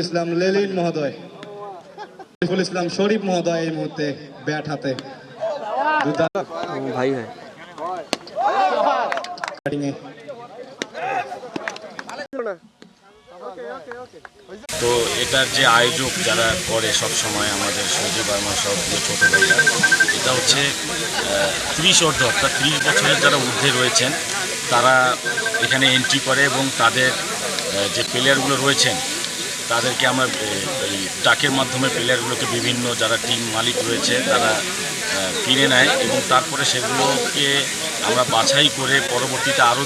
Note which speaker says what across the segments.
Speaker 1: ইসলাম লেলিন মহোদয়, ইসলাম শরীফ মহোদয় এই মুহূর্তে ব্যাট হাতে
Speaker 2: ভাই হয়
Speaker 3: তো এটার যে আয়োজক যারা করে সব সময় আমাদের সূর্য বর্মা সব ছোটো ভাইরা, এটা হচ্ছে 30 অর্ধ অর্থাৎ 30 বছরের যারা ঊর্ধ্বে রয়েছেন তারা এখানে এন্ট্রি করে এবং তাদের যে প্লেয়ারগুলো রয়েছেন তাদেরকে আমরা এই ডাকের মাধ্যমে প্লেয়ারগুলোকে বিভিন্ন যারা টিম মালিক রয়েছে তারা কিনে নেয় এবং তারপরে সেগুলোকে আমরা বাছাই করে পরবর্তীতে আরও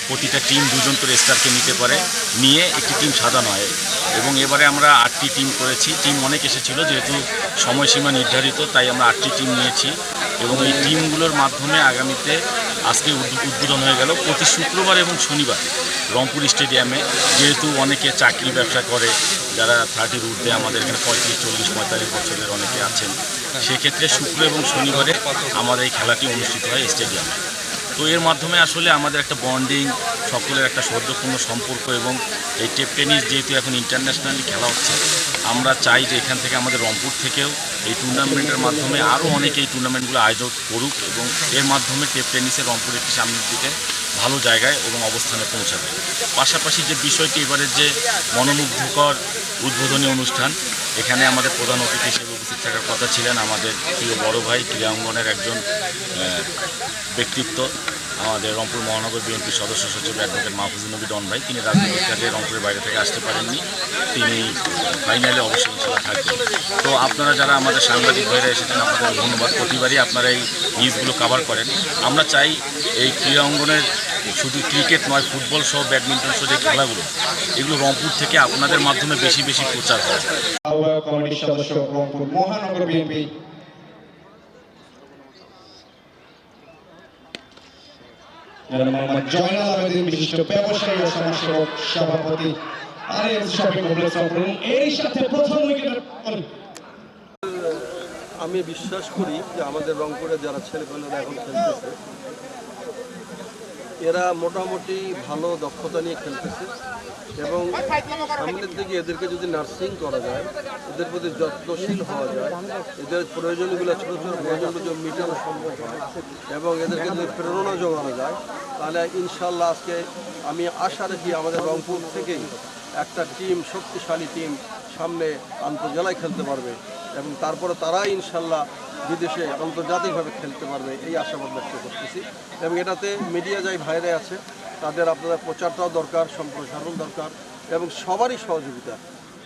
Speaker 3: প্রতিটা টিম দুজন করে স্টারকে নিতে পারে, নিয়ে একটি টিম সাজানো হয়। এবং এবারে আমরা 8টি টিম করেছি। টিম অনেক এসেছিলো, যেহেতু সময়সীমা নির্ধারিত তাই আমরা 8টি টিম নিয়েছি এবং এই টিমগুলোর মাধ্যমে আগামীতে আজকে উদ্বোধন হয়ে গেল প্রতি শুক্রবার এবং শনিবার রংপুর স্টেডিয়ামে। যেহেতু অনেকে চাকরি ব্যবসা করে, যারা 30-র ঊর্ধ্বে আমাদের এখানে 35, 40, 45 বছরের অনেকে আছেন, সেক্ষেত্রে শুক্র এবং শনিবারে আমাদের এই খেলাটি অনুষ্ঠিত হয় স্টেডিয়ামে। তো এর মাধ্যমে আসলে আমাদের একটা বন্ডিং, সকলের একটা সৌহার্দ্যপূর্ণ সম্পর্ক এবং এই টেপ টেনিস যেহেতু এখন ইন্টারন্যাশনালি খেলা হচ্ছে, আমরা চাই যে এখান থেকে আমাদের রংপুর থেকেও এই টুর্নামেন্টের মাধ্যমে আরও অনেকে এই টুর্নামেন্টগুলো আয়োজন করুক এবং এর মাধ্যমে টেপ টেনিসের রংপুর একটি সামনের দিকে ভালো জায়গায় এবং অবস্থানে পৌঁছাবে। পাশাপাশি যে বিষয়টি এবারের যে মনোমুগ্ধকর উদ্বোধনী অনুষ্ঠান, এখানে আমাদের প্রধান অতিথি হিসেবে উপস্থিত থাকার কথা ছিলেন আমাদের প্রিয় বড় ভাই, ক্রীড়া অঙ্গনের একজন ব্যক্তিত্ব, আমাদের রংপুর মহানগর বিএনপির সদস্য সচিব অ্যাডভোকেট মাহফুজুর নবী ডন ভাই। তিনি রাজনৈতিক কাজে রংপুরের বাইরে থেকে আসতে পারেননি, তিনি ফাইনালে অবশ্যই ইনশাল্লাহ থাকবেন। তো আপনারা যারা আমাদের সাংবাদিক ভাইরা এসেছেন, আপনাদের ধন্যবাদ। প্রতিবারই আপনারা এই নিউজগুলো কভার করেন। আমরা চাই এই ক্রীড়া অঙ্গনের শুধু ক্রিকেট নয়, ফুটবল সহ ব্যাডমিন্টন সহ যে খেলাগুলো, এগুলো রংপুর থেকে আপনাদের মাধ্যমে বেশি বেশি প্রচার হয়।
Speaker 1: কমিটির সদস্য রংপুর মহানগর বিএনপি জয়নাল আবেদিন, বিশিষ্ট ব্যবসায়ী ও সমাজসেবক, সভাপতি আরএস শপিং কমপ্লেক্স রংপুর। এর সাথে প্রথম উইকেট।
Speaker 4: আমি বিশ্বাস করি যে আমাদের রংপুরে যারা ছেলেপেলেরা এখন খেলতেছে, এরা মোটামুটি ভালো দক্ষতা নিয়ে খেলতেছে এবং সামনের দিকে এদেরকে যদি নার্সিং করা যায়, এদের প্রতি যত্নশীল হওয়া যায়, এদের প্রয়োজনগুলো ছোটো ছোটো প্রয়োজনগুলো মেটানো সম্ভব হয় এবং এদেরকে যদি প্রেরণা জোগানো যায়, তাহলে ইনশাল্লাহ আজকে আমি আশা রাখি আমাদের রংপুর থেকেই একটা টিম, শক্তিশালী টিম সামনে আন্তর্জেলায় খেলতে পারবে এবং তারপরে তারা ইনশাল্লাহ বিদেশে আন্তর্জাতিকভাবে খেলতে পারবে, এই আশাবাদ ব্যক্ত করতেছি। এবং এটাতে মিডিয়া যাই ভাইরে আছে তাদের আপনাদের প্রচারটাও দরকার, সম্প্রসারণ দরকার এবং সবারই সহযোগিতা,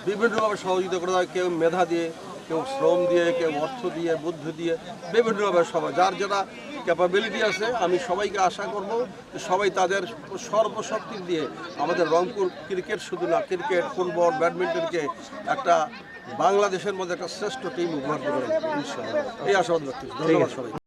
Speaker 4: বিভিন্নভাবে সহযোগিতা করা হয়। কেউ মেধা দিয়ে, কেউ শ্রম দিয়ে, কেউ অর্থ দিয়ে, বুদ্ধি দিয়ে, বিভিন্নভাবে সবাই যার যারা ক্যাপাবিলিটি আছে, আমি সবাইকে আশা করব যে সবাই তাদের সর্বশক্তি দিয়ে আমাদের রংপুর ক্রিকেট শুধু না, ক্রিকেট, ফুটবল, ব্যাডমিন্টনকে একটা বাংলাদেশের মধ্যে একটা শ্রেষ্ঠ টিম উপহার দেবেন ইনশাআল্লাহ, এই আশাবাদ ব্যক্ত। ধন্যবাদ সবাই।